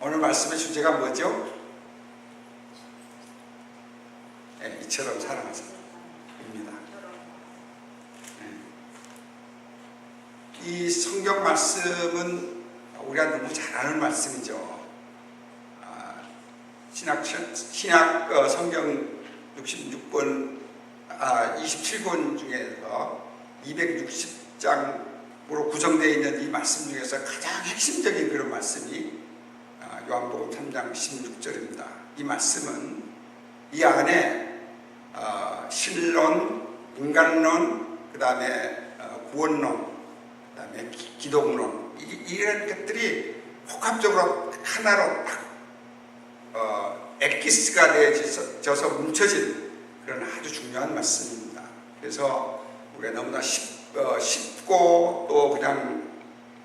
오늘 말씀의 주제가 뭐죠? 네, 이처럼 사랑하자입니다. 이 성경 말씀은 우리가 너무 잘 아는 말씀이죠. 신약 성경 66권 27권 중에서 260장으로 구성되어 있는 이 말씀 중에서 가장 핵심적인 그런 말씀이 요한복음 3장 16절입니다. 이 말씀은 이 안에 신론, 인간론, 그 다음에 구원론, 그 다음에 기독론, 이런 것들이 복합적으로 하나로 딱 엑기스가 되어져서 뭉쳐진 그런 아주 중요한 말씀입니다. 그래서 우리가 너무나 쉽고 또 그냥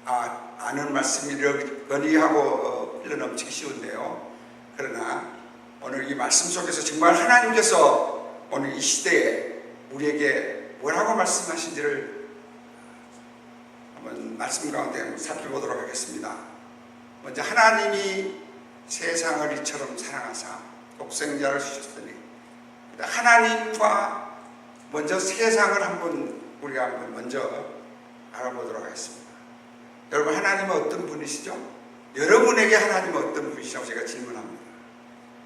아는 말씀이거니 하고 흘러넘치기 쉬운데요. 그러나 오늘 이 말씀 속에서 정말 하나님께서 오늘 이 시대에 우리에게 뭐라고 말씀하신지를 한번 말씀 가운데 살펴보도록 하겠습니다. 먼저 하나님이 세상을 이처럼 사랑하사 독생자를 주셨으니, 하나님과 먼저 세상을 우리가 먼저 알아보도록 하겠습니다. 여러분, 하나님은 어떤 분이시죠? 여러분에게 하나님은 어떤 분이시라고 제가 질문합니다.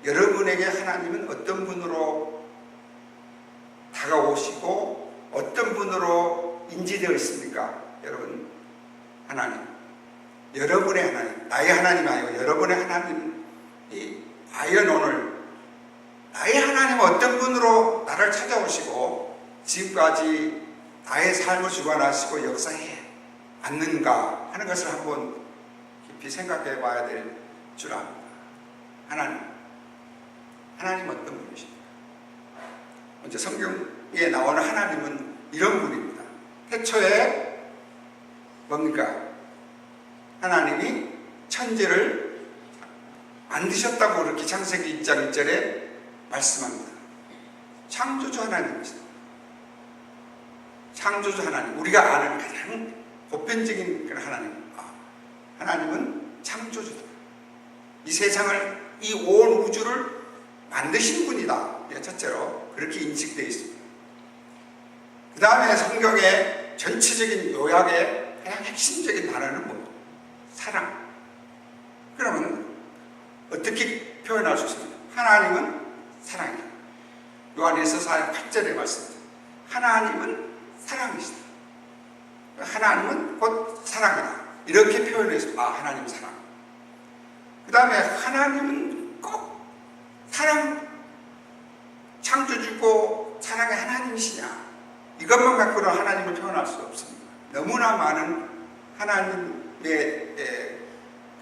여러분에게 하나님은 어떤 분으로 다가오시고 어떤 분으로 인지되어 있습니까? 여러분, 하나님, 여러분의 하나님, 나의 하나님 아니고 여러분의 하나님이 과연 오늘 나의 하나님은 어떤 분으로 나를 찾아오시고 지금까지 나의 삶을 주관하시고 역사해 왔는가 하는 것을 한번 깊이 생각해 봐야 될 줄 압니다. 하나님 어떤 분이십니까? 먼저 성경에 나오는 하나님은 이런 분입니다. 태초에 뭡니까? 하나님이 천지를 만드셨다고 그렇게 창세기 1장 1절에 말씀합니다. 창조주 하나님이십니다. 창조주 하나님, 우리가 아는 가장 보편적인 그런 하나님은 창조주다. 이 세상을, 이 온 우주를 만드신 분이다. 첫째로 그렇게 인식되어 있습니다. 그 다음에 성경의 전체적인 요약의 가장 핵심적인 단어는 뭡니까? 사랑. 그러면 어떻게 표현할 수 있습니까? 하나님은 사랑이다. 요한일서 4장 8절에 말씀입니다. 하나님은 사랑이시다. 하나님은 곧 사랑이다. 이렇게 표현해서 하나님 사랑. 그 다음에 하나님은 꼭 사랑, 창조주고 사랑의 하나님이시냐, 이것만 갖고는 하나님을 표현할 수 없습니다. 너무나 많은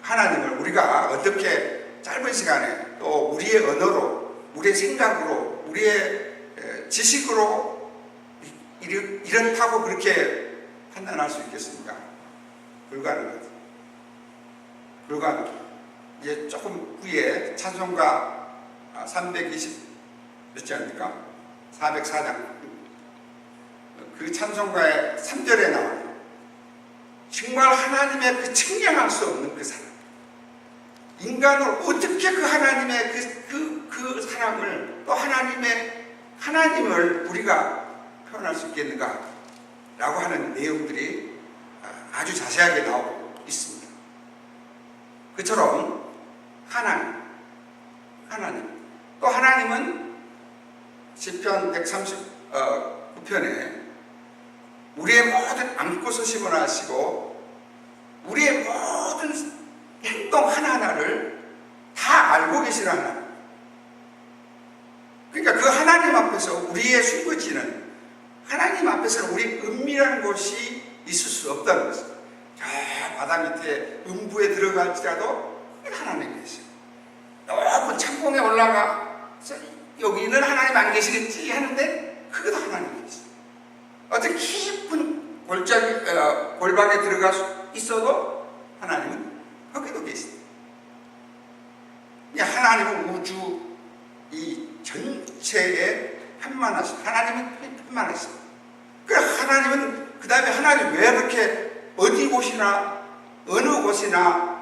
하나님을 우리가 어떻게 짧은 시간에 또 우리의 언어로, 우리의 생각으로, 우리의 지식으로 이렇다고 그렇게 판단할 수 있겠습니까? 불가능하죠. 이제 조금 후에 찬송가 320 몇 장입니까? 404장. 그 찬송가의 3절에 나와요. 정말 하나님의 그 측량할 수 없는 그 사랑. 인간을 어떻게 그 하나님의 그 사랑을, 또 하나님을 우리가 표현할 수 있겠는가? 라고 하는 내용들이 아주 자세하게 나오고 있습니다. 그처럼 또 하나님은 시편 139편에 우리의 모든 안고 서심을 하시고 우리의 모든 행동 하나하나를 다 알고 계시는 하나님. 그러니까 그 하나님 앞에서 우리의 숨겨지는, 하나님 앞에서는 우리 은밀한 곳이 있을 수 없다는 것입니다. 저 바다 밑에 음부에 들어갈지라도 하나님 계세요. 높은 창공에 올라가서 여기는 하나님 안 계시겠지 하는데 그것도 하나님 계세요. 어떤 깊은 골방에 들어갈 수 있어도 하나님은 거기도 계십니다. 하나님은 우주 이 전체에 편만하십니다. 하나님은 편만하십니다. 그래서 하나님은, 그 다음에 하나님 왜 그렇게 어느 곳이나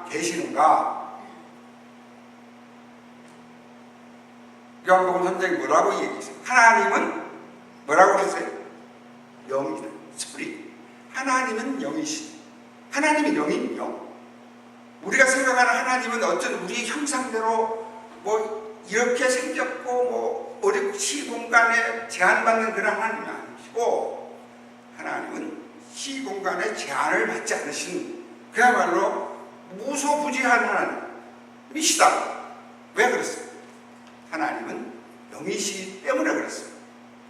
계시는가? 요한복음 3장에 뭐라고 얘기했어요? 하나님은 뭐라고 그랬어요? 영이다. 스프릿. 하나님은 영이시. 하나님은 영이요. 우리가 생각하는 하나님은 어떤 우리 형상대로 뭐 이렇게 생겼고 뭐 어디 시공간에 제한받는 그런 하나님이 아니시고, 하나님은 시공간에 제한을 받지 않으신 그야말로 무소부지한 하나님이시다. 왜 그랬어요? 하나님은 영이시기 때문에 그랬어요.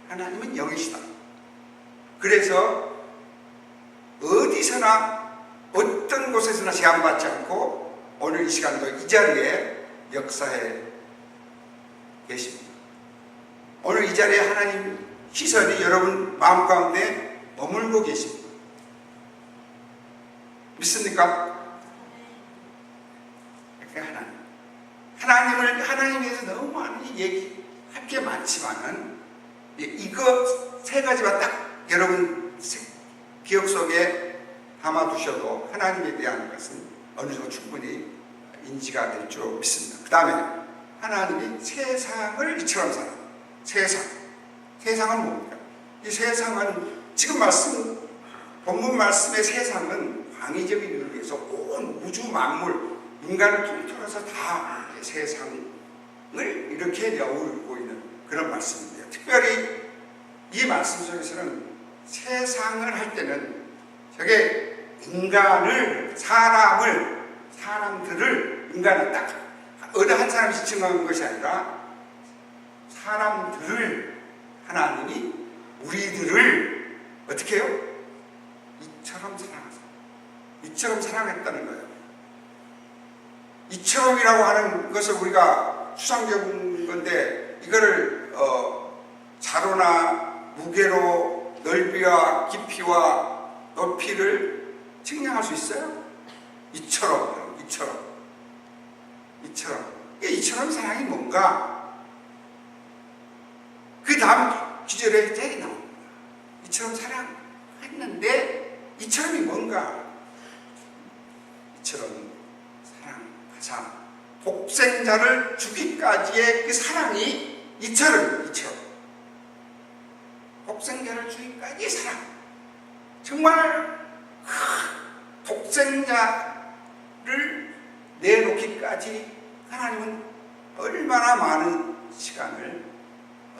하나님은 영이시다. 그래서 어디서나 어떤 곳에서나 제한받지 않고 오늘 이 시간도 이 자리에 역사해 계십니다. 오늘 이 자리에 하나님 시선이 여러분 마음 가운데 머물고 계십니다. 믿습니까? 하나님에 대해서 너무 많은 얘기할 게 많지만은 이거 세 가지만 딱 여러분 기억 속에 담아두셔도 하나님에 대한 것은 어느 정도 충분히 인지가 될 줄 믿습니다. 그 다음에 하나님이 세상을 이처럼 살아. 세상은 뭡니까? 이 세상은 지금 본문 말씀의 세상은 광의적인 의미에서 온 우주 만물, 인간을 통틀어서 다 세상을 이렇게 여우르고 있는 그런 말씀인데요. 특별히 이 말씀 속에서는 세상을 할 때는 저게 인간을 딱 어느 한 사람이 지칭하는 것이 아니라 사람들을 하나님이 우리들을 어떻게 해요? 이처럼 사랑했다는 거예요. 이처럼이라고 하는 것을 우리가 추상적인 건데 이거를 자로나 무게로 넓이와 깊이와 높이를 측량할 수 있어요? 이처럼. 이처럼 사랑이 뭔가? 그 다음 기절에 짝이 나옵니다. 이처럼 사랑했는데 이처럼이 뭔가? 이처럼 사랑하사 독생자를 주기까지의 그 사랑이 이처럼 독생자를 주기까지의 사랑. 정말 독생자를 내놓기까지 하나님은 얼마나 많은 시간을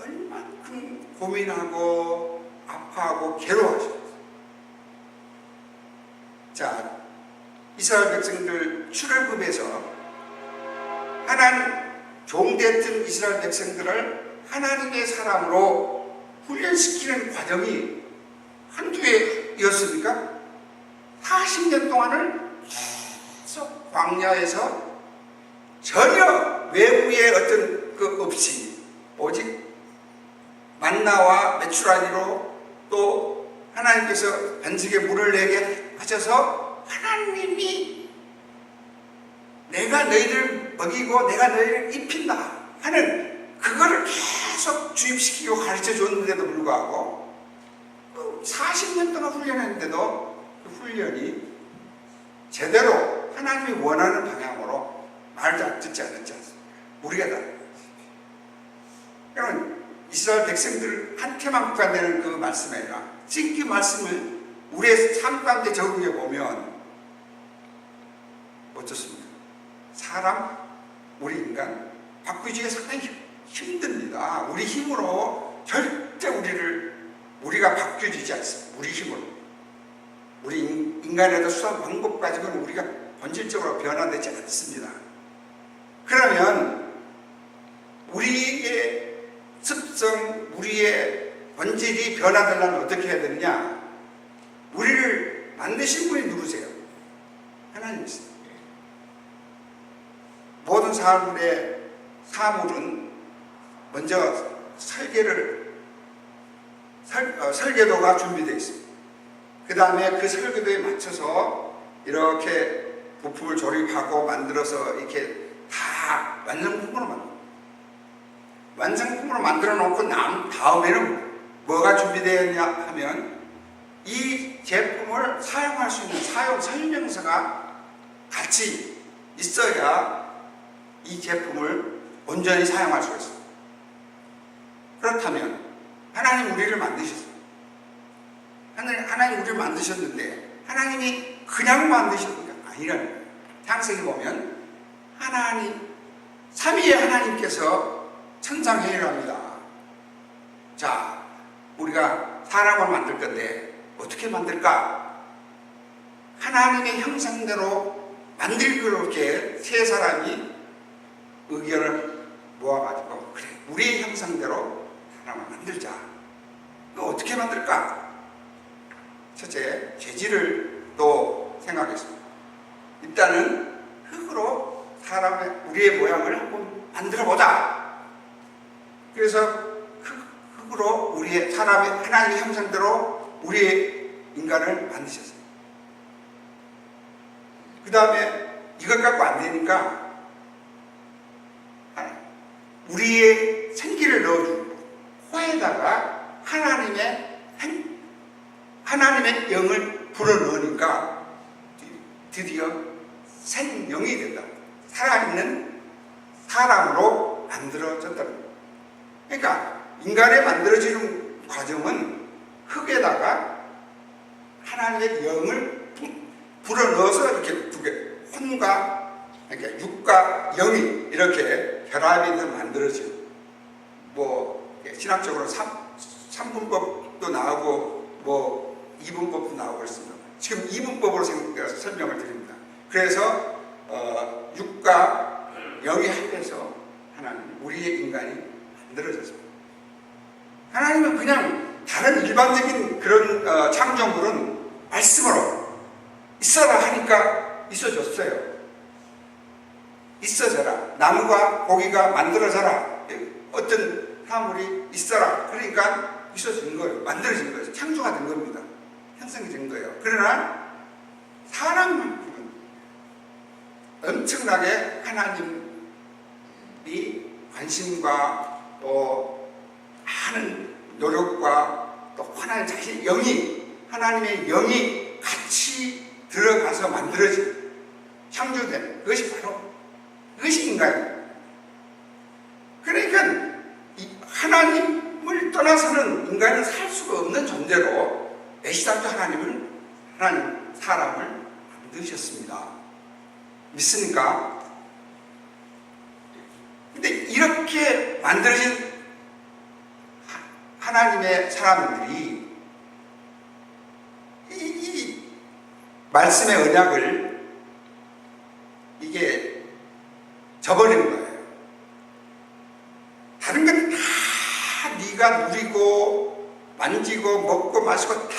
얼만큼 고민하고 아파하고 괴로워하셨어요. 자, 이스라엘 백성들 출애굽에서 하나님 종됐던 이스라엘 백성들을 하나님의 사람으로 훈련시키는 과정이 한두 해였습니까? 40년 동안을 계속 광야에서 전혀 외부의 어떤 그 없이 오직 만나와 메추라기로 또 하나님께서 반석에 물을 내게 하셔서 하나님이 내가 너희를 먹이고 내가 너희를 입힌다 하는 그거를 계속 주입시키고 가르쳐 줬는데도 불구하고 40년 동안 훈련했는데도 그 훈련이 제대로 하나님이 원하는 방향으로 말도 듣지 않았지 않습니까? 우리가 다. 여러분, 이스라엘 백성들한테만 국한되는 그 말씀이 아니라 지금 그 말씀을 우리의 삶 가운데 적용해 보면 어떻습니까? 우리 인간 바꾸기가 상당히 힘듭니다. 우리 힘으로 절대 우리가 바뀌어지지 않습니다. 우리 힘으로. 우리 인간에다 수단 방법 가지고는 우리가 본질적으로 변화되지 않습니다. 그러면 우리의 습성, 우리의 본질이 변화되려면 어떻게 해야 되느냐? 우리를 만드신 분이 누구세요? 하나님이세요. 모든 사물은 먼저 설계도가 준비되어 있습니다. 그 다음에 그 설계도에 맞춰서 이렇게 부품을 조립하고 만들어서 이렇게 다 완성품으로 만들어 놓고 다음에는 뭐가 준비되었냐 하면 이 제품을 사용할 수 있는 사용 설명서가 같이 있어야 이 제품을 온전히 사용할 수가 있습니다. 그렇다면 하나님 우리를 만드셨어요. 하나님 우리를 만드셨는데 하나님이 그냥 만드신 게 아니라는 거예요. 창세기 보면 하나님, 삼위의 하나님께서 천상회의를 합니다. 자, 우리가 사람을 만들 건데 어떻게 만들까? 하나님의 형상대로 만들기로 이렇게 세 사람이 의견을 모아가지고 그래, 우리의 형상대로 사람을 만들자. 그거 어떻게 만들까? 첫째, 재질을 또 생각했습니다. 일단은 흙으로 우리의 모양을 한번 만들어보자. 그래서 흙으로 사람의 하나님의 형상대로 우리의 인간을 만드셨어요. 그 다음에 이것 갖고 안 되니까 우리의 생기를 넣어주고 코에다가 하나님의 영을 불어넣으니까 드디어 생명이 된다. 살아있는 사람으로 만들어졌다. 그러니까 인간의 만들어지는 과정은 흙에다가 하나님의 영을 불어넣어서 이렇게 두 개, 혼과, 그러니까 육과 영이 이렇게 결합이 돼서 만들어지고, 신학적으로 삼분법도 나오고, 이분법도 나오고 그렇습니다. 지금 이분법으로 설명을 드립니다. 그래서, 육과 영이 합해서 하나님, 우리의 인간이 만들어졌습니다. 하나님은 그냥 다른 일반적인 그런 창조물은 말씀으로 있어라 하니까 있어졌어요. 있어져라. 나무가 고기가 만들어져라. 어떤 사물이 있어라. 그러니까 있어진 거예요. 만들어진 거예요. 창조가 된 겁니다. 형성이 된 거예요. 그러나 사람만큼은 엄청나게 하나님이 관심과 또 많은 노력과 또 하나님 자신의 하나님의 영이 같이 들어가서 만들어진 창조된 그것이 인간입니다. 그러니까 하나님을 떠나서는 인간은 살 수가 없는 존재로 메시아도 하나님 사람을 만드셨습니다. 믿습니까? 근데 이렇게 만들어진 하나님의 사람들이 이 말씀의 언약을 이게 저버리는 거예요. 다른 건 다 네가 누리고 만지고 먹고 마시고 다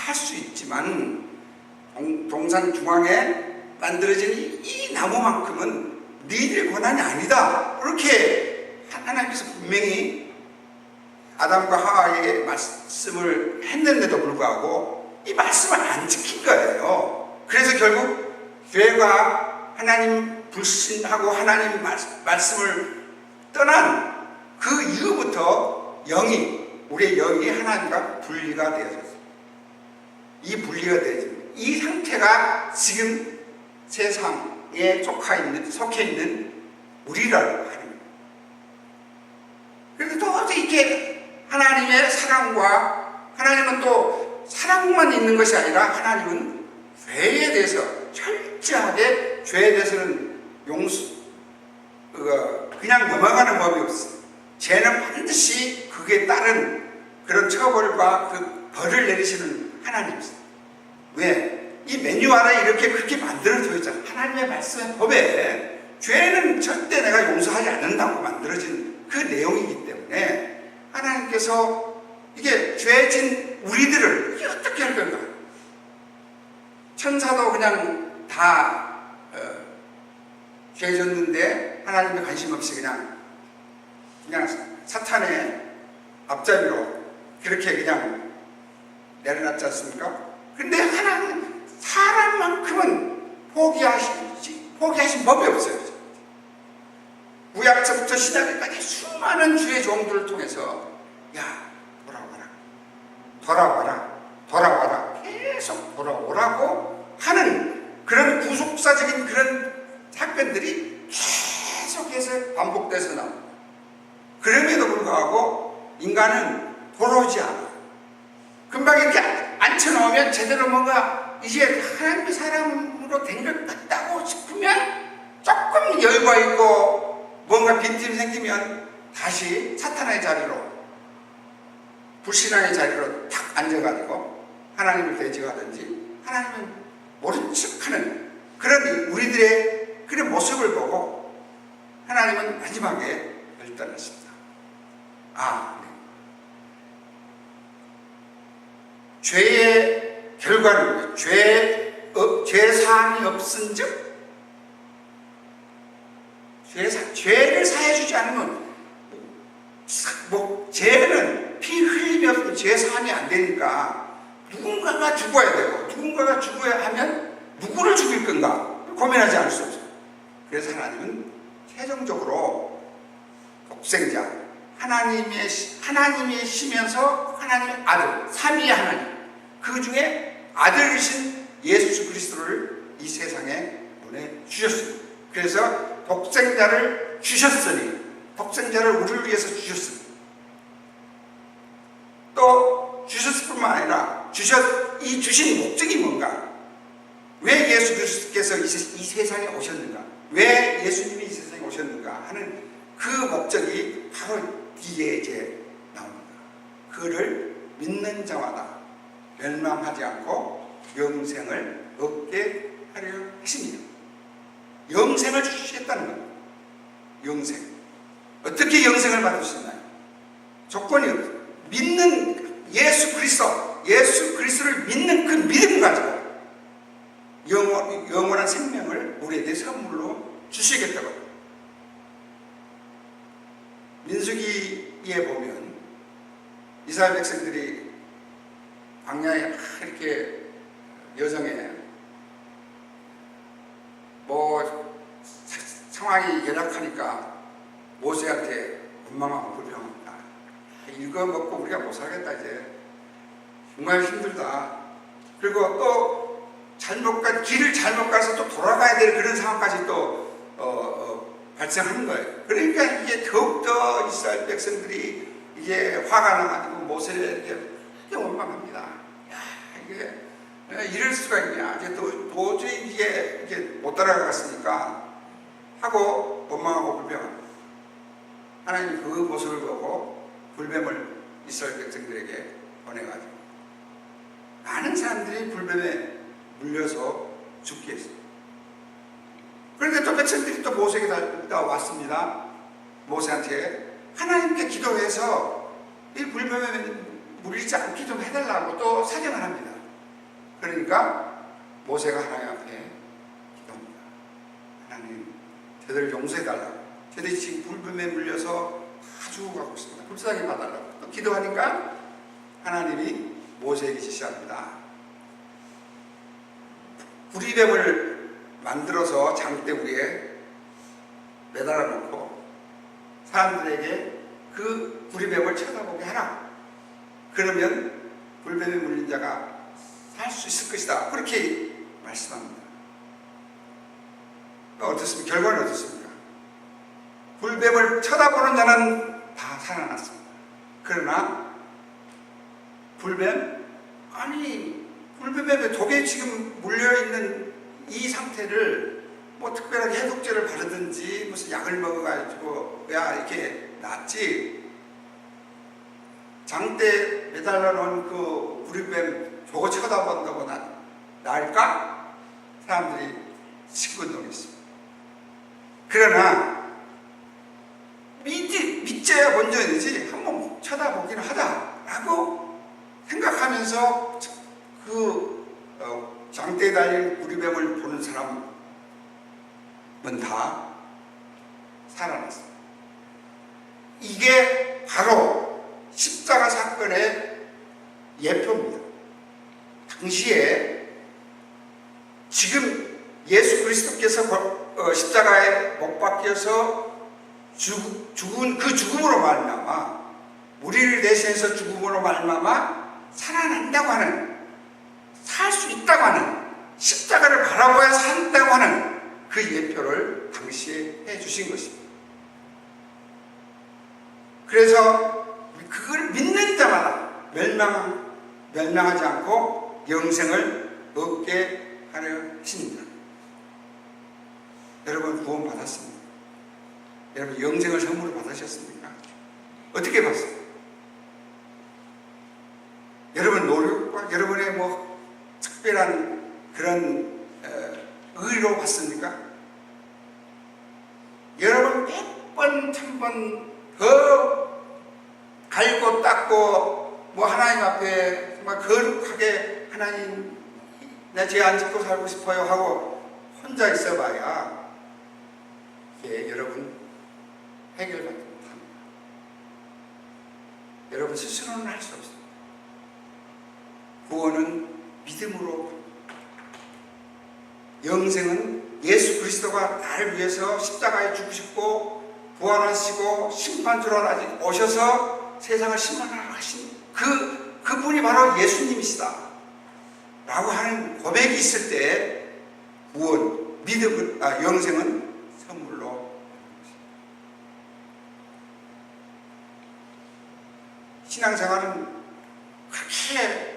할 수 있지만 동산 중앙에 만들어진 이 나무만큼은 네들의 권한이 아니다. 그렇게 하나님께서 분명히 아담과 하와에게 말씀을 했는데도 불구하고 이 말씀을 안 지킨 거예요. 그래서 결국 죄가 하나님 불신하고 하나님 말씀을 떠난 그 이후부터 우리의 영이 하나님과 분리가 되어졌어요. 이 분리가 되어진 이 상태가 지금 세상에 속해 있는 우리라고 하는 거예요. 그래서 도저히 이렇게 하나님의 사랑과 하나님은 또 사랑만 있는 것이 아니라 하나님은 죄에 대해서 철저하게 죄에 대해서는 그냥 넘어가는 법이 없어요. 죄는 반드시 그에 따른 그런 처벌과 그 벌을 내리시는 하나님이세요. 왜? 이 매뉴얼에 이렇게 그렇게 만들어져 있잖아요. 하나님의 말씀의 법에 죄는 절대 내가 용서하지 않는다고 만들어진 그 내용이기 때문에 하나님께서 이게 죄진 우리들을 이게 어떻게 할 건가? 천사도 그냥 다 죄졌는데 하나님의 관심 없이 그냥 사탄의 앞잡이로 그렇게 그냥 내려놨지 않습니까? 근데 하나님 사람만큼은 포기하신 법이 없어요. 구약서부터 신약까지 수많은 주의 종들을 통해서 야 돌아와라 계속 돌아오라고 하는 그런 구속사적인 그런 사건들이 계속해서 반복돼서 나옵니다. 그럼에도 불구하고 인간은 돌아오지 않아. 금방 이렇게 앉혀놓으면 제대로 뭔가 이제 하나님의 사람으로 된 것 같다고 싶으면 조금 여유가 있고 뭔가 빈틈이 생기면 다시 사탄의 자리로, 불신앙의 자리로 탁 앉아가지고 하나님을 대적하든지 하나님은 모른 척하는 그런 우리들의 그런 모습을 보고 하나님은 마지막에 결단했습니다. 죄의 결과는 죄 사함이 없은즉, 죄를 사해주지 않으면 죄는 피 흘림이 없으면 죄 사함이 안 되니까 누군가가 죽어야 되고, 누군가가 죽어야 하면 누구를 죽일 건가 고민하지 않을 수 없어요. 그래서 하나님은 최종적으로 독생자, 하나님이시면서 하나님의 아들, 삼위의 하나님, 그 중에 아들이신 예수 그리스도를 이 세상에 보내주셨습니다. 그래서 독생자를 주셨으니, 독생자를 우리를 위해서 주셨습니다. 또 주셨을 뿐만 아니라 이 주신 목적이 뭔가, 왜 예수 그리스도께서 이 세상에 오셨는가, 왜 예수님이 이 세상에 오셨는가 하는 그 목적이 바로 뒤에 이제 나옵니다. 그를 믿는 자마다 멸망하지 않고 영생을 얻게 하려 하십니다. 영생을 주시겠다는 겁니다. 영생. 어떻게 영생을 받을 수 있나요? 조건이 없어요. 믿는 예수 그리스도를 믿는 그 믿음 가지고 영원한 생명을 우리에게 선물로 주시겠다고. 민수기에 보면 이스라엘 백성들이 광야에 이렇게 여정에 상황이 열악하니까 모세한테 원망하고 불평합니다. 이거 먹고 우리가 못 살겠다, 이제 정말 힘들다. 그리고 또 길을 잘못 가서 또 돌아가야 될 그런 상황까지 또 발생하는 거예요. 그러니까 이게 더욱더 이스라엘 백성들이 이게 화가 나가지고 모세를 이렇게 원망합니다. 야, 이게 이럴 수가 있냐. 이제 도저히 이게 못 따라갔으니까 하고 원망하고 불평합니다. 하나님 그 모습을 보고 불뱀을 이스라엘 백성들에게 보내가지고 많은 사람들이 불뱀에 물려서 죽게 했어요. 그런데 또 백성들이 또 모세에게 왔습니다. 모세한테 하나님께 기도해서 이 불뱀에 물리지 않게 좀 해달라고 또 사정을 합니다. 그러니까 모세가 하나님 앞에 기도합니다. 하나님, 저들을 용서해달라고. 저들이 지금 불뱀에 물려서 다 죽어가고 있습니다. 불쌍히 봐달라고 또 기도하니까 하나님이 모세에게 지시합니다. 구리뱀을 만들어서 장대 위에 매달아 놓고 사람들에게 그 구리뱀을 쳐다보게 하라. 그러면 불뱀에 물린 자가 살 수 있을 것이다. 그렇게 말씀합니다. 어떻습니까? 결과는 어떻습니까? 불뱀을 쳐다보는 자는 다 살아났습니다. 그러나 불뱀에 독에 지금 물려있는 이 상태를 뭐 특별하게 해독제를 바르든지 무슨 약을 먹어가지고 이렇게 낫지, 장대에 매달려 놓은 그 구리뱀 저거 쳐다본다고 나을까? 사람들이 시큰둥했습니다. 그러나 믿져야 먼저이지 한번 쳐다보기는 하다라고 생각하면서 그 장대에 달린 구리뱀을 보는 사람은 다 살아났습니다. 이게 바로 십자가 사건의 예표입니다. 당시에 지금 예수 그리스도께서 십자가에 못 박혀서 죽은 그 죽음으로 말미암아, 우리를 대신해서 죽음으로 말미암아 살아난다고 하는, 살 수 있다고 하는, 십자가를 바라보아야 산다고 하는 그 예표를 당시에 해주신 것입니다. 그래서 그걸 멸망하지 않고 영생을 얻게 하려 하십니다. 여러분 구원 받았습니다. 여러분 영생을 선물로 받으셨습니까? 어떻게 받습니까? 여러분 노력과 여러분의 뭐 특별한 그런 의로 받습니까? 여러분 100번, 1000번 더 갈고 닦고 뭐 하나님 앞에 정말 거룩하게 하나님 나 죄 안 짓고 살고 싶어요 하고 혼자 있어봐야 이게 여러분 해결받지 못합니다. 여러분 스스로는 할 수 없습니다. 구원은 믿음으로, 영생은 예수 그리스도가 나를 위해서 십자가에 죽으셨고 부활하시고 심판주로 오셔서 세상을 심판하러 하신 그분이 바로 예수님이시다 라고 하는 고백이 있을 때 구원, 믿음은, 영생은 선물로 받는 것입니다. 신앙생활은 그렇게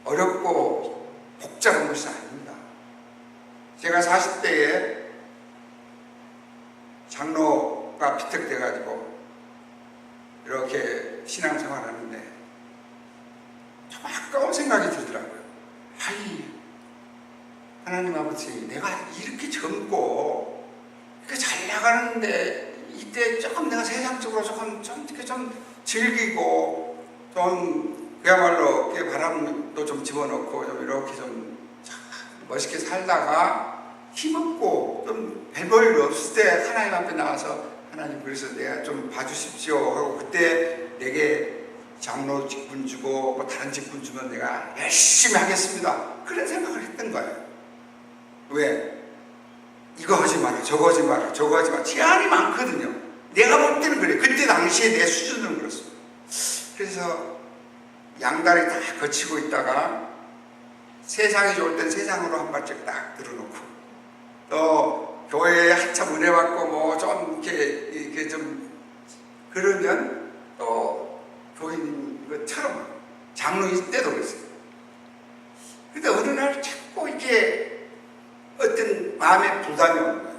어렵고 복잡한 것이 아닙니다. 제가 40대에 장로가 피택돼가지고 이렇게 신앙생활 하는데 좀 아까운 생각이 들더라고요. 아이, 하나님 아버지, 내가 이렇게 젊고 이렇게 잘 나가는데 이때 조금 내가 세상적으로 조금 즐기고 좀 그야말로 바람도 좀 집어넣고 좀 이렇게 좀 멋있게 살다가 힘없고 좀 별 볼 없을 때 하나님 앞에 나와서 하나님 그래서 내가 좀 봐주십시오 하고 그때 내게 장로 직분 주고 뭐 다른 직분 주면 내가 열심히 하겠습니다. 그런 생각을 했던 거예요. 왜? 이거 하지 마라, 저거 하지 마라, 저거 하지 마라. 제한이 많거든요. 내가 볼 때는 그래. 그때 당시에 내 수준은 그렇습니다. 그래서 양다리 다 거치고 있다가 세상이 좋을 땐 세상으로 한 발짝 딱 들어놓고 또 교회에 한참 은혜 받고 뭐 좀 이렇게 좀 그러면 또 교인 것처럼 장로일 때도 그랬어요. 근데 어느 날 자꾸 이게 어떤 마음의 부담이 오는 거예요.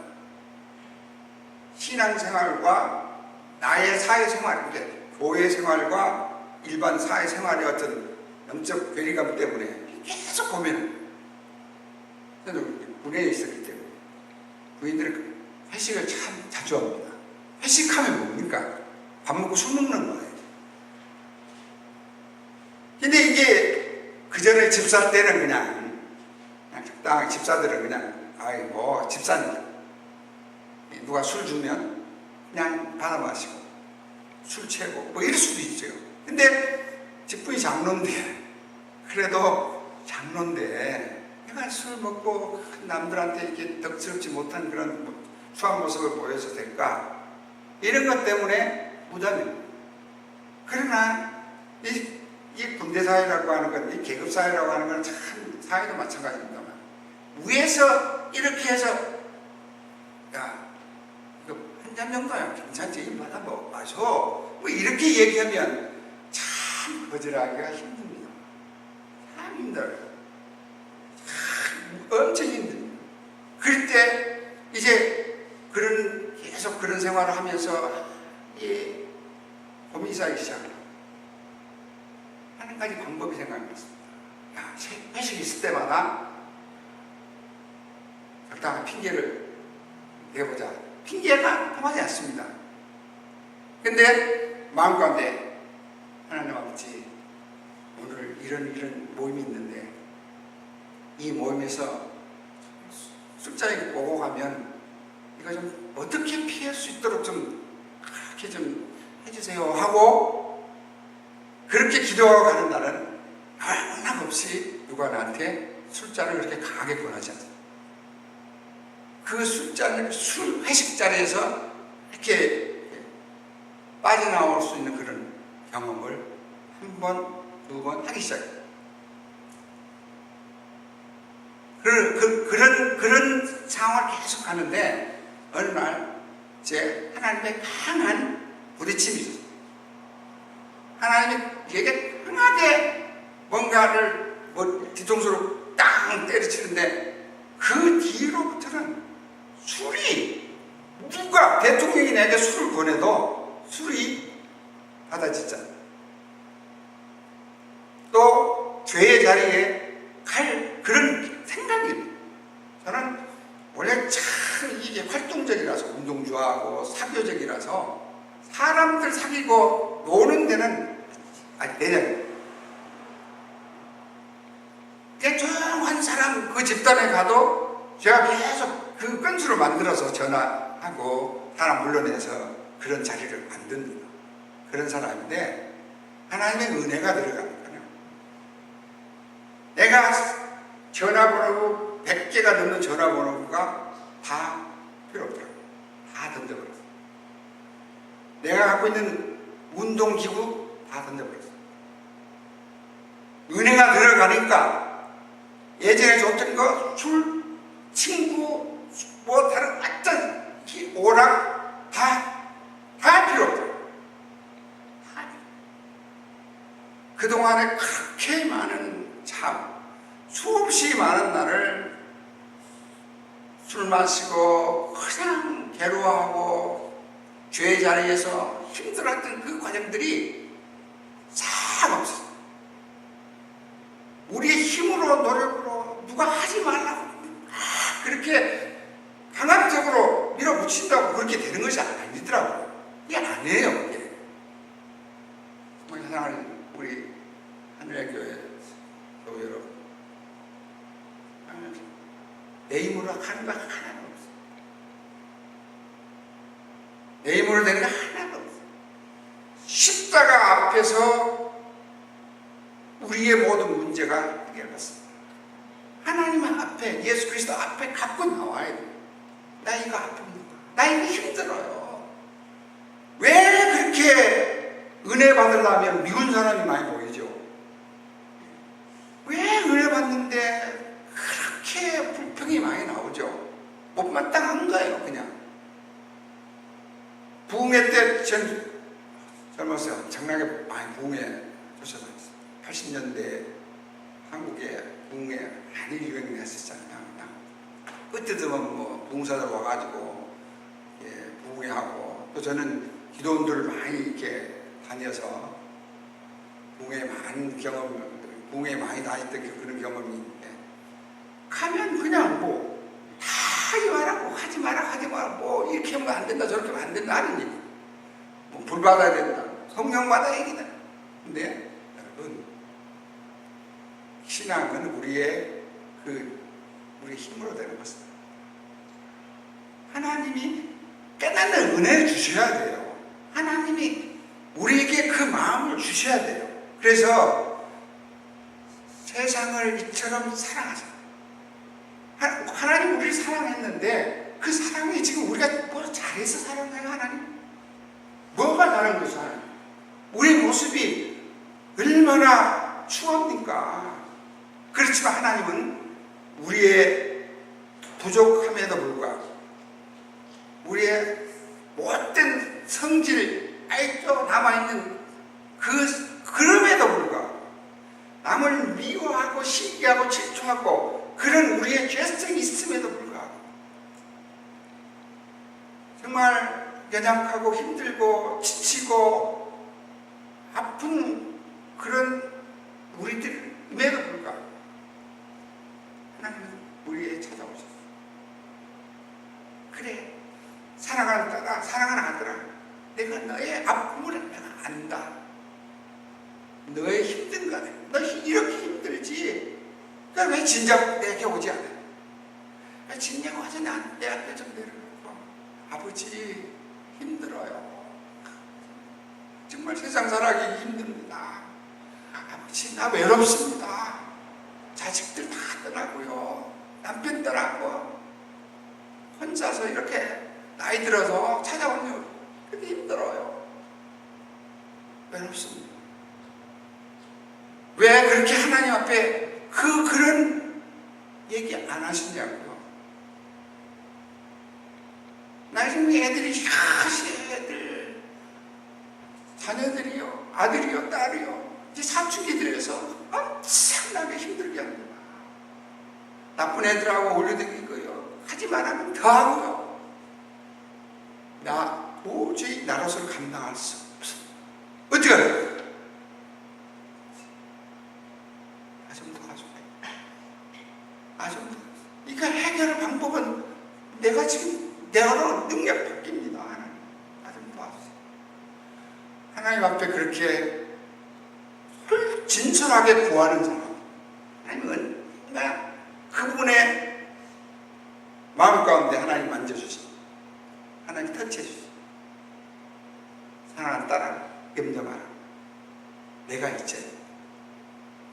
신앙생활과 나의 사회생활, 교회 생활과 일반 사회생활의 어떤 영적 괴리감 때문에 계속 고민을. 저는 군에 있었기 때문에 부인들은 회식을 참 자주 합니다. 회식하면 뭡니까? 밥 먹고 술 먹는 거예요. 근데 이게 그 전에 집사 때는 그냥 적당히 집사들은 그냥 아이 뭐 집사니까 누가 술 주면 그냥 받아 마시고 술 취하고 뭐 이럴 수도 있죠. 근데 집부이 장로인데 그래도 장로인데 내가 술 먹고 남들한테 이렇게 덕스럽지 못한 그런 수학 모습을 보여서 될까? 이런 것 때문에 부담입니다. 그러나 이 군대사회라고 하는 건, 이 계급사회라고 하는 건 참 사회도 마찬가지입니다만 위에서 이렇게 해서 야 이거 한 잔 정도야 괜찮지? 이 받아 마셔 뭐 이렇게 얘기하면 참 거절하기가 힘듭니다. 참 힘들어요. 참 엄청 힘듭니다. 그럴 때 이제 계속 그런 생활을 하면서 이 고민이 쌓이기 시작합니다. 한 가지 방법이 생각났습니다. 야, 회식 있을 때마다 적당한 핑계를 내보자. 핑계가 통하지 않습니다. 근데 마음가운데 하나님 아버지 오늘 이런 모임이 있는데 이 모임에서 술자리 보고 가면 이거 좀 어떻게 피할 수 있도록 좀 그렇게 좀 해주세요 하고 그렇게 기도하고 가는 날은 하나없이 누가 나한테 술잔을 그렇게 강하게 권하지 않습니다. 그 회식 자리에서 이렇게 빠져나올 수 있는 그런 경험을 한 번, 두 번 하기 시작해요. 그런 상황을 계속 하는데 어느 날 제 하나님의 강한 부딪힘이 있었어요. 하나님에게 강하게 뭔가를 뒤통수로 땅 때려치는데 그 뒤로부터는 술이, 누가 대통령이 내게 술을 보내도 술이 받아지잖아. 또 죄의 자리에 갈 그런 생각이, 저는 원래 참 이게 활동적이라서, 운동 좋아하고 사교적이라서 사람들 사귀고 노는 데는 내년 그냥 조용한 사람 그 집단에 가도 제가 계속 그 건수를 만들어서 전화하고 사람 불러내서 그런 자리를 만듭니다. 그런 사람인데 하나님의 은혜가 들어가니까요. 내가 전화번호 100개가 넘는 전화번호가 다 필요 없더라고요. 다 던져버렸어요. 내가 갖고 있는 운동기구 다 던져버렸어요. 은혜가 들어가니까 예전에 줬던 거, 술, 친구, 뭐 다른 어떤 오락 다 필요 없어요. 그동안에 그렇게 많은 수없이 많은 날을 술 마시고 그냥 괴로워하고 죄의 자리에서 힘들었던 그 과정들이 싹 없었어요. 우리의 힘으로 노력으로 누가 하지 말라고 그렇게 강압적으로 밀어붙인다고 그렇게 되는 것이 아니더라고요. 이게 아니에요. 이게. 사랑하는 우리 하늘의 교회 여러분, 내 힘으로 하는 거 하나도 없어요. 내 힘으로 되는 거 하나도 없어요. 십자가 앞에서 우리의 모든 문제가 해결받습니다. 하나님 앞에, 예수 그리스도 앞에 갖고 나와야 돼요. 나 이거 아픕니다. 나 이거 힘들어요. 왜 그렇게 은혜 받으려면 미운 사람이 많이 보이죠? 왜 은혜 받는데 그렇게 불평이 많이 나오죠? 못마땅한 거예요, 그냥. 부흥회 때 전 젊었어요. 엄청나게 많이 부흥회 조사도 했어요. 80년대 한국에 부흥회 많이 유행을 했었잖아요. 끝에서만 뭐 부흥사들 와가지고 부흥회 하고, 또 저는 기도원들을 많이 이렇게 다녀서 부흥회 많은 부흥회 많이 다녔던 그런 경험이 있는데, 가면 그냥 뭐 다 하지 말라고, 하지 마라, 뭐 이렇게 하면 안 된다, 저렇게 하면 안 된다 하는 얘기, 뭐 불 받아야 된다, 성령 받아야 된다. 근데 여러분, 신앙은 우리의 힘으로 되는 것입니다. 하나님이 깨닫는 은혜를 주셔야 돼요. 하나님이 우리에게 그 마음을 주셔야 돼요. 그래서 세상을 이처럼 사랑하세요. 하나님 우리를 사랑했는데 그 사랑이 지금 우리가 뭐 잘해서 사랑해요? 하나님? 뭐가 다른 것이 하나님? 우리 모습이 얼마나 추합니까? 그렇지만 하나님은 우리의 부족함에도 불구하고, 우리의 못된 성질 아직도 남아있는 그럼에도 불구하고, 남을 미워하고 시기하고 질투하고 그런 우리의 죄성이 있음에도 불구하고, 정말 연약하고 힘들고 지치고 아픈 그런 우리들임에도 불구하고 하나님은 우리에게 찾아오셨어요. 그래, 사랑하는 딸아, 사랑하는 아들아, 내가 너의 아픔을 내가 안다. 너의 힘든 거네. 너 이렇게 힘들지. 그러니까 왜 진작 내게 오지 않아? 왜 진작 와서 내 앞에 좀 내려놓고, 아버지 힘들어요. 정말 세상 살아가기 힘듭니다. 아버지 나 외롭습니다. 자식들 다 떠나고요, 남편 떠나고 혼자서 이렇게 나이 들어서 찾아오면 그렇게 힘들어요. 외롭습니다. 왜 그렇게 하나님 앞에 그런 얘기 안 하시냐고요. 나 지금 애들 자녀들이요, 아들이요 딸이요 이제 사춘기 들여서 엄청나게 힘들게 합니다. 나쁜 애들하고 어울려다니고요. 하지만 하면 더 하고요. 나 도저히 나로서는 감당할 수 없어. 어떻게 하냐? 좀 도와줘. 좀 도와줘. 그러니까 해결할 방법은 내가 지금 내가로 능력 바뀝니다. 하나님. 좀 도와주세요. 하나님 앞에 그렇게 진솔하게 구하는 사람. 하나님은 그분의 마음 가운데 하나님 만져주시고 하나님 터치해주시고 사랑하는 딸아 염려 마라. 내가 있잖아.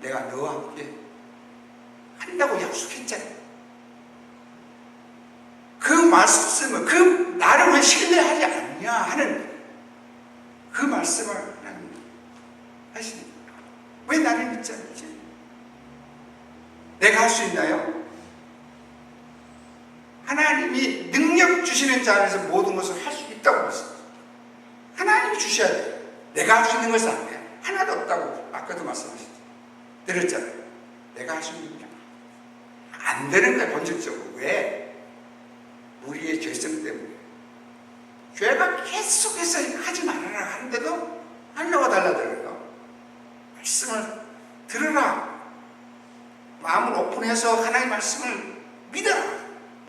내가 너와 함께 한다고 약속했잖아. 그 말씀을 그 나를 왜 신뢰하지 않냐 하는 그 말씀을 하나님 하시니까 왜 나를 믿지 않지? 내가 할 수 있나요? 하나님이 능력 주시는 자 안에서 모든 것을 할 수 있다고 했습니다. 하나님이 주셔야 돼요. 내가 할 수 있는 것은 안 돼요. 하나도 없다고 아까도 말씀하셨죠. 들었잖아요. 내가 할 수 있는 게 안 되는 거예요. 본질적으로. 왜? 우리의 죄성 때문에. 죄가 계속해서 하지 말아라 하는데도 하려고 달라들어요. 말씀을 들으라. 마음을 오픈해서 하나님의 말씀을 믿어라.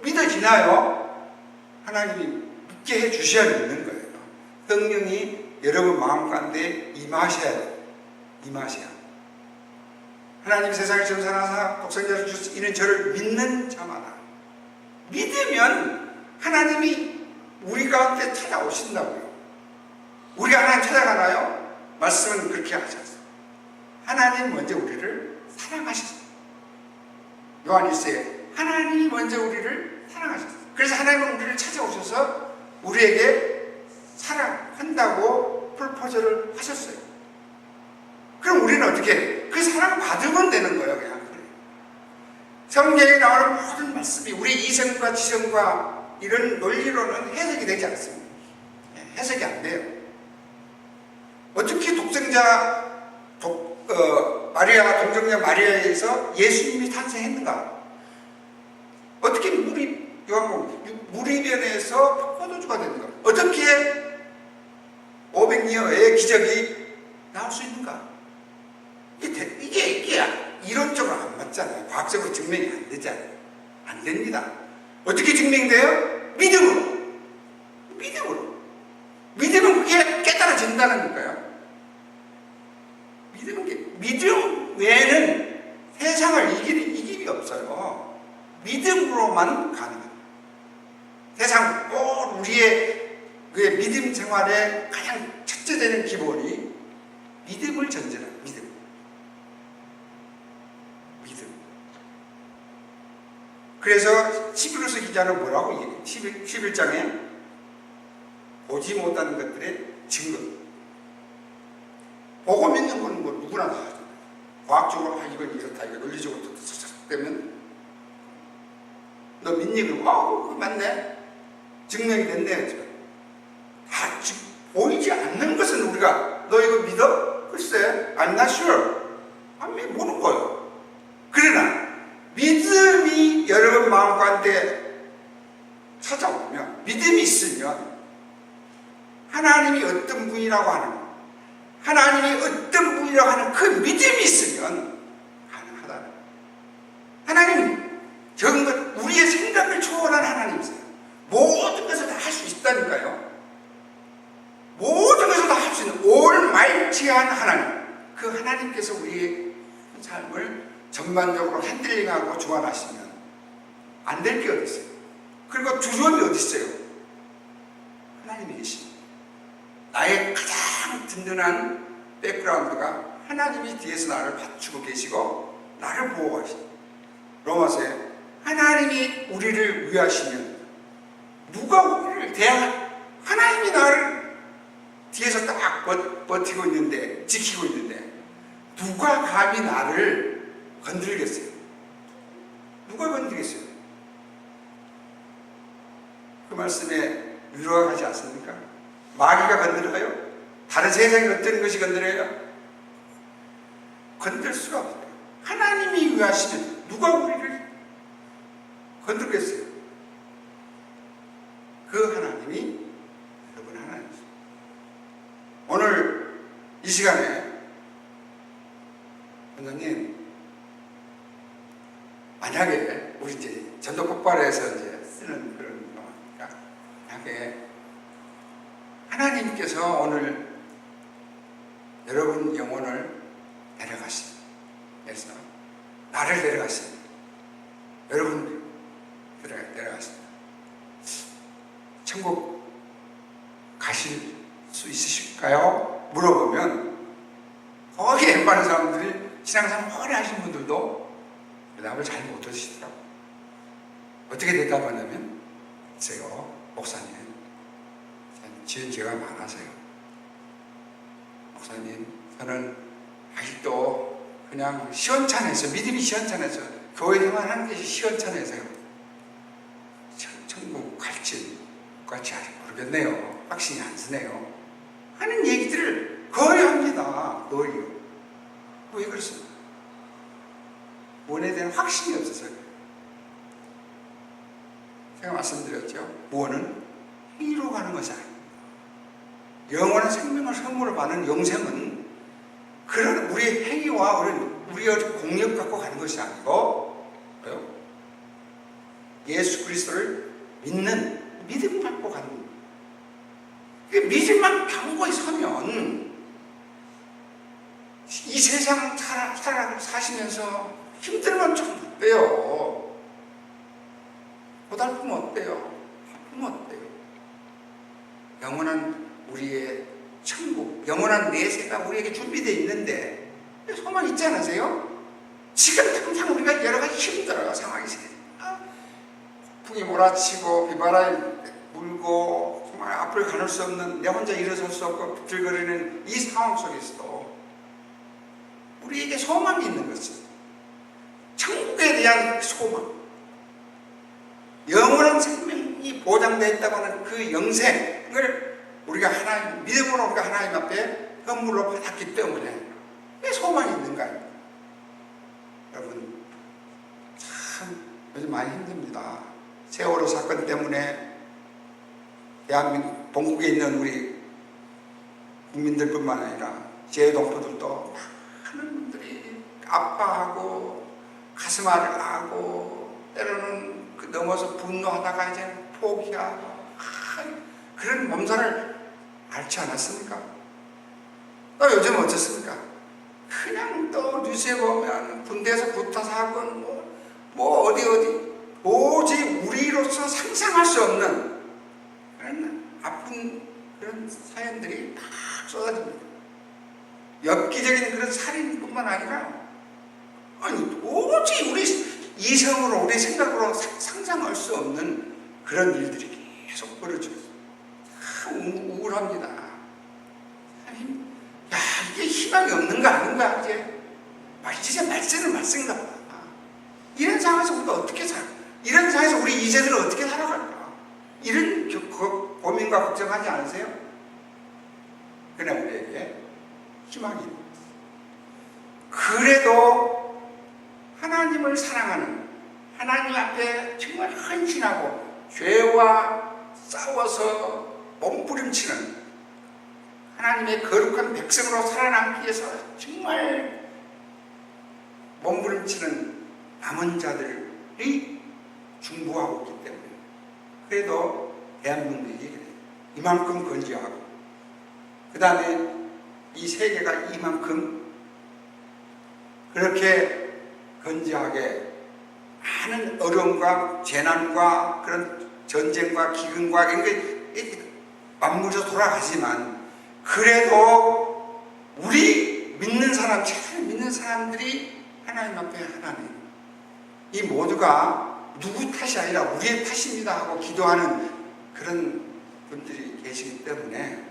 믿어지나요? 하나님이 믿게 해주셔야 믿는 거예요. 성령이 여러분 마음 가운데 임하셔야 돼요. 임하셔야. 하나님 세상에 처음 사랑하사 독생자를 주셔서 이는 저를 믿는 자마다. 믿으면 하나님이 우리 가운데 찾아오신다고요. 우리가 하나님 찾아가나요? 말씀은 그렇게 하셨어요. 하나님 먼저 우리를 사랑하셨어요. 요한일서에 하나님이 먼저 우리를 사랑하셨어요. 그래서 하나님은 우리를 찾아오셔서 우리에게 사랑한다고 프로포즈를 하셨어요. 그럼 우리는 어떻게? 그 사랑을 받으면 되는 거예요. 그냥. 성경에 나오는 모든 말씀이 우리 이성과 지성과 이런 논리로는 해석이 되지 않습니다. 해석이 안 돼요. 어떻게 마리아, 동정녀 마리아에서 예수님이 탄생했는가? 어떻게 무리변에서 포도주가 됐는가? 어떻게 500년의 기적이 나올 수 있는가? 이게 이론적으로 안 맞잖아요. 과학적으로 증명이 안 되잖아요. 안 됩니다. 어떻게 증명돼요? 믿음으로. 믿으면 그게 깨달아진다는 거예요. 믿음 외에는 세상을 이기는 이김이 없어요. 믿음으로만 가능합니다. 세상 우리의 그 믿음 생활의 가장 첫째 되는 기본이 믿음을 전제하는 믿음. 그래서 11호서 기자는 뭐라고 얘기해요? 11장에 보지 못하는 것들의 증거. 보고 믿는 건 뭐 누구나 다 하죠. 과학적으로 이건 이렇다, 이거 논리적으로 되면 너 믿니? 그러면 그거 맞네. 증명이 됐네. 다 보이지 않는 것은 우리가 너 이거 믿어? 글쎄, I'm not sure. 안 모르는 거예요. 그러나 믿음이 여러분 마음 가운데 찾아오면, 믿음이 있으면 하나님이 어떤 분이라고 하는, 하나님이 어떤 분이라고 하는 그 믿음이 있으면 가능하다. 하나님 정말 우리의 생각을 초월한 하나님이세요. 모든 것을 다 할 수 있다니까요. 모든 것을 다 할 수 있는 올마이티한 하나님, 그 하나님께서 우리의 삶을 전반적으로 핸들링하고 주관하시면 안 될 게 어디 있어요? 그리고 두려움이 어디 있어요? 하나님이 계십니다. 나의 가장 든든한 백그라운드가 하나님이 뒤에서 나를 받치고 계시고 나를 보호하십니다. 로마서에 하나님이 우리를 위하시면 누가 우리를 하나님이 나를 뒤에서 딱 버티고 있는데, 지키고 있는데 누가 감히 나를 건들겠어요? 누가 건드리겠어요? 그 말씀에 위로가 가지 않습니까? 마귀가 건드려요? 다른 세상에 어떤 것이 건드려요? 건들 수가 없어요. 하나님이 위하시면 누가 우리를 건들겠어요? 그 하나님이 여러분 하나님이십니다. 오늘 이 시간에 원장님, 만약에 우리 이제 전도 폭발해서 이제 쓰는 그런 거니까, 만약에 하나님께서 오늘 여러분 영혼을 데려가십니다. 그래서 나를 데려가십니다. 여러분 데려가십니다. 천국 가실 수 있으실까요? 물어보면 거기 엠바는 사람들이 신앙생활 오래 하신 분들도 대답을 잘 못하시더라고요. 어떻게 대답하냐면, 글쎄요, 목사님, 지은 죄가 많아서요. 목사님, 저는 아직도 그냥 시원찮아서, 믿음이 시원찮아서, 교회 생활하는 게 시원찮아서요. 천국 갈지 못 갈지 아직 모르겠네요. 확신이 안 서네요. 하는 얘기들을 거의 합니다. 거의요. 왜 그렇습니까? 구원에 대한 확신이 없어서요. 제가 말씀드렸죠. 구원은 행위로 가는 것이 아닙니다. 영원한 생명을 선물로 받는 영생은 그런 우리의 행위와 우리의 공력 갖고 가는 것이 아니고, 예수 그리스도를 믿는 믿음 갖고 가는 겁니다. 믿음만 견고히 서면 이 세상 사시면서 힘들면 좀 어때요? 고달프면 어때요? 아프면 어때요? 영원한 우리의 천국, 영원한 내세가 우리에게 준비되어 있는데 소망 있지 않으세요? 지금 당장 우리가 여러 가지 힘들어요. 상황이 폭풍이 몰아치고 비바람이 불고 정말 앞을 가눌 수 없는, 내 혼자 일어설 수 없고 비틀거리는 이 상황 속에서도 우리에게 소망이 있는 것은 천국에 대한 소망, 영원한 생명이 보장되어 있다고 하는 그 영생을 우리가 하나님, 믿음으로 우리가 하나님 앞에 선물로 받았기 때문에 왜 소망이 있는가요? 여러분, 참 요즘 많이 힘듭니다. 세월호 사건 때문에 대한민국 본국에 있는 우리 국민들뿐만 아니라 재외동포들도 많은 분들이 아파하고 가슴 앓고 때로는 넘어서 분노하다가 이제 포기하고 그런 몸살을 앓지 않았습니까? 또 요즘 어떻습니까? 그냥 또 뉴스에 보면 군대에서 구타 사건 뭐 어디 도저히 우리로서 상상할 수 없는 그런 아픈 그런 사연들이 막 쏟아집니다. 엽기적인 그런 살인뿐만 아니라 도저히 우리 이성으로, 우리 생각으로 상상할 수 없는 그런 일들이 계속 벌어지고 있어요. 참 우울합니다. 야, 이게 희망이 없는 거 아닌가, 이제. 진짜 말씀인가 보다. 이런 상황에서 우리가 어떻게 살아? 이런 상황에서 우리 이제들은 어떻게 살아갈까? 이런 고민과 걱정하지 않으세요? 그러나 우리에게 희망이 있는 것입니다. 그래도 하나님을 사랑하는, 하나님 앞에 정말 헌신하고 죄와 싸워서 몸부림치는 하나님의 거룩한 백성으로 살아남기 위해서 정말 몸부림치는 남은 자들이 중보하고 있기 때문에, 그래도 대한민국이 그래요. 이만큼 건지하고, 그 다음에 이 세계가 이만큼 그렇게 건지하게 많은 어려움과 재난과 그런 전쟁과 기근과 이런 게 맞물려 돌아가지만, 그래도 우리 믿는 사람, 제대로 믿는 사람들이 하나님 앞에 하나님, 이 모두가 누구 탓이 아니라 우리의 탓입니다 하고 기도하는 그런 분들이 계시기 때문에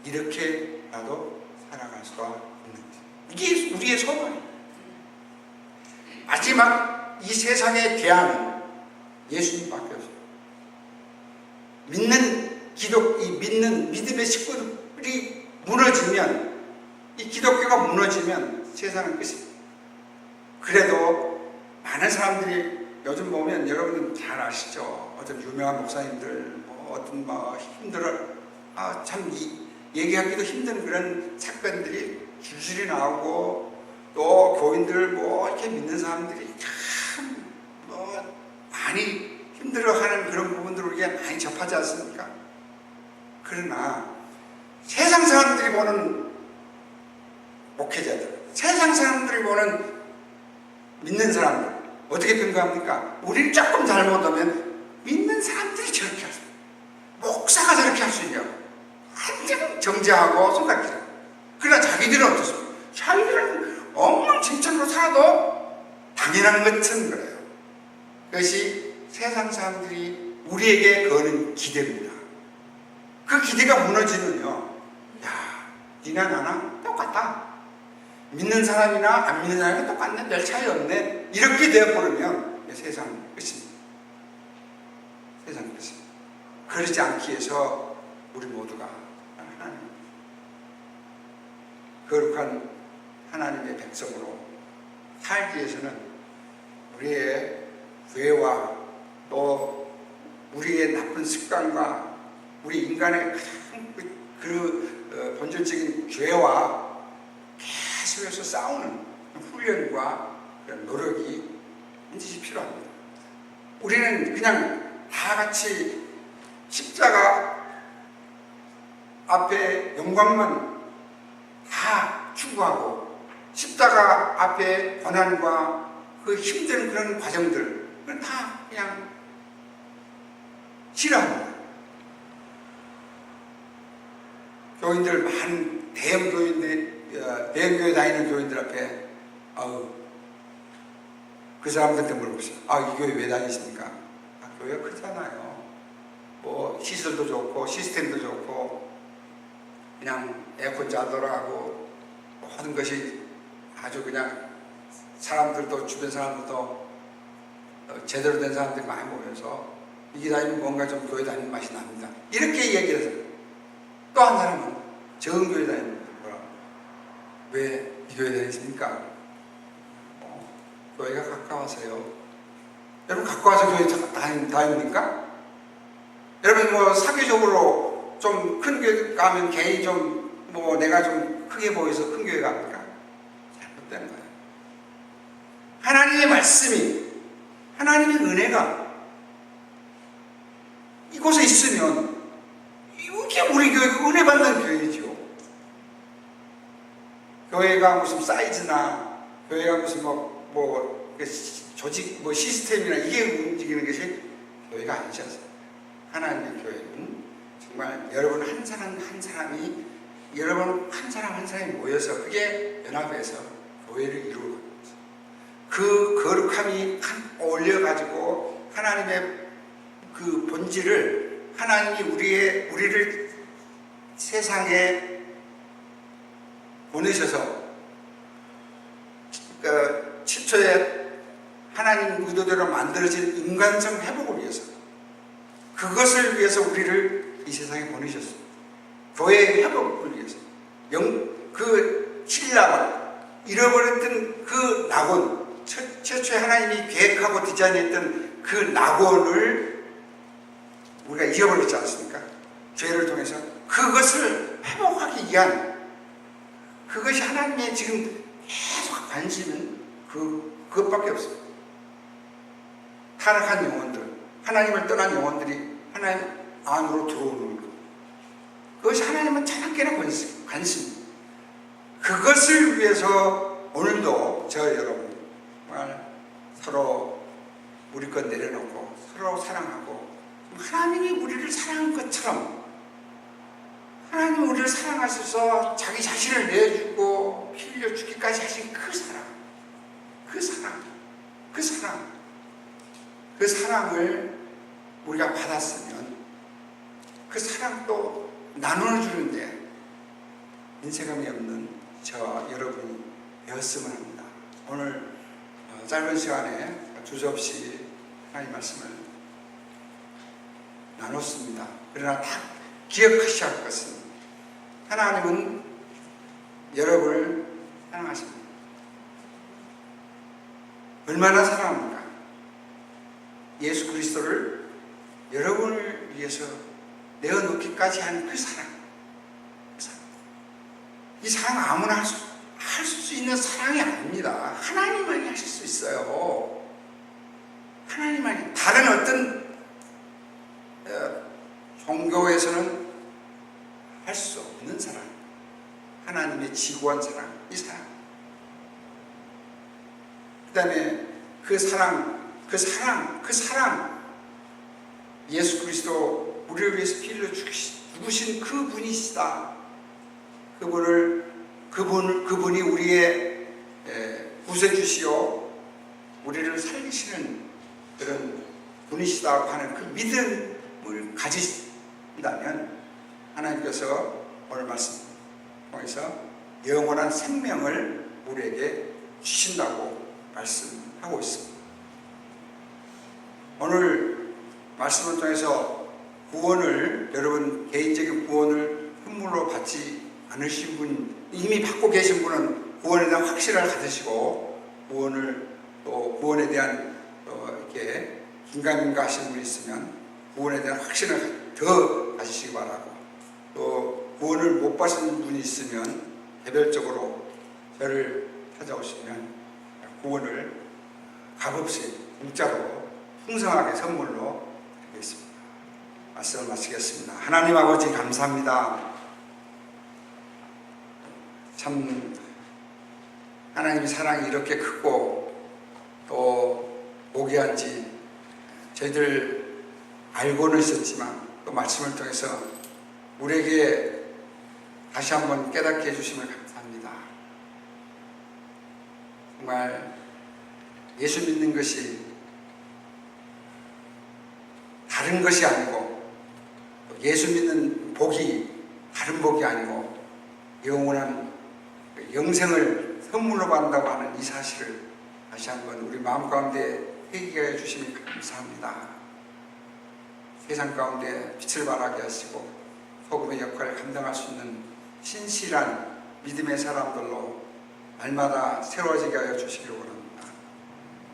이렇게라도 살아갈 수가 있는 거죠. 이게 우리의 소망입니다. 마지막 이 세상의 대안은 예수님밖에 없어요. 믿는 믿음의 식구들이 이것들이 무너지면, 이 기독교가 무너지면 세상은 끝입니다. 그래도 많은 사람들이 요즘 보면 여러분은 잘 아시죠? 어떤 유명한 목사님들, 어떤 힘들어, 참 얘기하기도 힘든 그런 사건들이 줄줄이 나오고, 또 교인들 이렇게 믿는 사람들이 참 많이 힘들어하는 그런 부분들을 우리가 많이 접하지 않습니까? 그러나 세상 사람들이 보는 목회자들, 세상 사람들이 보는 믿는 사람들 어떻게 평가합니까? 우리를 조금 잘못하면 믿는 사람들이 저렇게 할 수 있어요. 목사가 저렇게 할 수 있냐고 완전 정죄하고 손가락질하고. 그러나 자기들은 어떻습니까? 자기들은 엉망진창으로 살아도 당연한 것은 그래요. 그것이 세상 사람들이 우리에게 거는 기대입니다. 그 기대가 무너지면요, 야, 니나 나나 똑같다. 믿는 사람이나 안 믿는 사람이 똑같네, 별 차이 없네, 이렇게 되어버리면 세상 끝입니다. 세상 끝입니다. 그러지 않기 위해서 우리 모두가 하나님, 거룩한 하나님의 백성으로 살기 위해서는 우리의 죄와 또 우리의 나쁜 습관과 우리 인간의 가장 본질적인 죄와 계속해서 싸우는 훈련과 그런 노력이 반드시 필요합니다. 우리는 그냥 다 같이 십자가 앞에 영광만 다 추구하고 십자가 앞에 고난과 그 힘든 그런 과정들, 그건 다 그냥 싫어합니다. 교인들, 많은 대형교회 다니는 교인들 앞에 그 사람들한테 물어보세요. 이 교회 왜 다니십니까? 교회가 크잖아요. 시설도 좋고 시스템도 좋고 그냥 에어컨 잘 돌아가고 모든 것이 아주 그냥 사람들도, 주변 사람들도 제대로 된 사람들이 많이 모여서 이게 다니면 뭔가 좀 교회 다니는 맛이 납니다. 이렇게 얘기를 해서 또 한 사람은 적은 교회 다니는 거라. 왜 이 교회 다니십니까? 교회가 가까워서요. 여러분 가까워서 교회 다닙니까? 여러분 사교적으로 좀 큰 교회 가면 괜히 내가 좀 크게 보여서 큰 교회 갑니까? 잘못되는 거예요. 하나님의 말씀이, 하나님의 은혜가 이곳에 있으면 이게 우리 교회가 은혜 받는 교회죠. 교회가 무슨 사이즈나 교회가 무슨 조직 시스템이나 이게 움직이는 것이 교회가 아니지 않습니까? 하나님의 교회는 정말 여러분 한 사람 한 사람이, 여러분 한 사람 한 사람이 모여서 그게 연합해서 교회를 이루는 겁니다. 그 거룩함이 올려가지고 하나님의 그 본질을, 하나님이 우리를 세상에 보내셔서 최초에 하나님 의도대로 만들어진 인간성 회복을 위해서, 그것을 위해서 우리를 이 세상에 보내셨습니다. 교회의 회복을 위해서. 그 신랑을 잃어버렸던 그 낙원, 최초에 하나님이 계획하고 디자인했던 그 낙원을 우리가 잃어버렸지 않습니까? 죄를 통해서. 그것을 회복하기 위한, 그것이 하나님의 지금 계속 관심은 그것밖에 없습니다. 타락한 영혼들, 하나님을 떠난 영혼들이 하나님 안으로 들어오는 것, 그것이 하나님은 자나깨나 관심입니다. 그것을 위해서 오늘도 저 여러분 정말 서로 우리 것 내려놓고 서로 사랑하고, 하나님이 우리를 사랑한 것처럼 하나님이 우리를 사랑하셔서 자기 자신을 내주고 피 흘려 죽기까지 하신 그 사랑을 우리가 받았으면 그 사랑도 나눠주는데 인색함이 없는 저 여러분이 되었으면 합니다. 오늘 짧은 시간에 주저없이 하나님 말씀을 나눴습니다. 그러나 다 기억하셔야 할 것은 하나님은 여러분을 사랑하십니다. 얼마나 사랑합니까? 예수 그리스도를 여러분을 위해서 내어놓기까지 한 그 사랑. 이 사랑 아무나 할 수 있는 사랑이 아닙니다. 하나님만이 하실 수 있어요. 하나님만이. 다른 어떤 종교에서는 할 수 없는 사랑. 하나님의 지고한 사랑. 이 사랑. 그 다음에 그 사랑. 예수 그리스도 우리를 위해서 피 흘려 죽으신 그 분이시다. 그분이 우리의 구세주시요 우리를 살리시는 그런 분이시다고 하는 그 믿음을 가지신다면 하나님께서 오늘 말씀 통해서 영원한 생명을 우리에게 주신다고 말씀하고 있습니다. 오늘 말씀을 통해서 구원을, 여러분 개인적인 구원을 선물로 받지 않으신 분, 이미 받고 계신 분은 구원에 대한 확신을 가지시고 구원에 대한 이렇게 긴가민가 하신 분이 있으면 구원에 대한 확신을 더 가지시기 바라고, 또 구원을 못 받은 분이 있으면 개별적으로 저를 찾아오시면 구원을 값없이 공짜로 풍성하게 선물로 드리겠습니다. 말씀을 마치겠습니다. 하나님 아버지 감사합니다. 참 하나님의 사랑이 이렇게 크고 또 고귀한지 저희들 알고는 있었지만 또 말씀을 통해서 우리에게 다시 한번 깨닫게 해주심을 감사합니다. 정말 예수 믿는 것이 다른 것이 아니고, 예수 믿는 복이 다른 복이 아니고 영원한 영생을 선물로 받는다고 하는 이 사실을 다시 한번 우리 마음 가운데 회개해 주시니 감사합니다. 세상 가운데 빛을 발하게 하시고 소금의 역할을 감당할 수 있는 신실한 믿음의 사람들로 날마다 새로워지게 하여 주시기를 원합니다.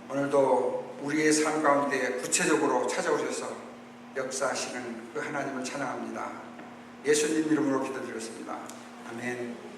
오늘도 우리의 삶 가운데 구체적으로 찾아오셔서 역사하시는 그 하나님을 찬양합니다. 예수님 이름으로 기도드렸습니다. 아멘.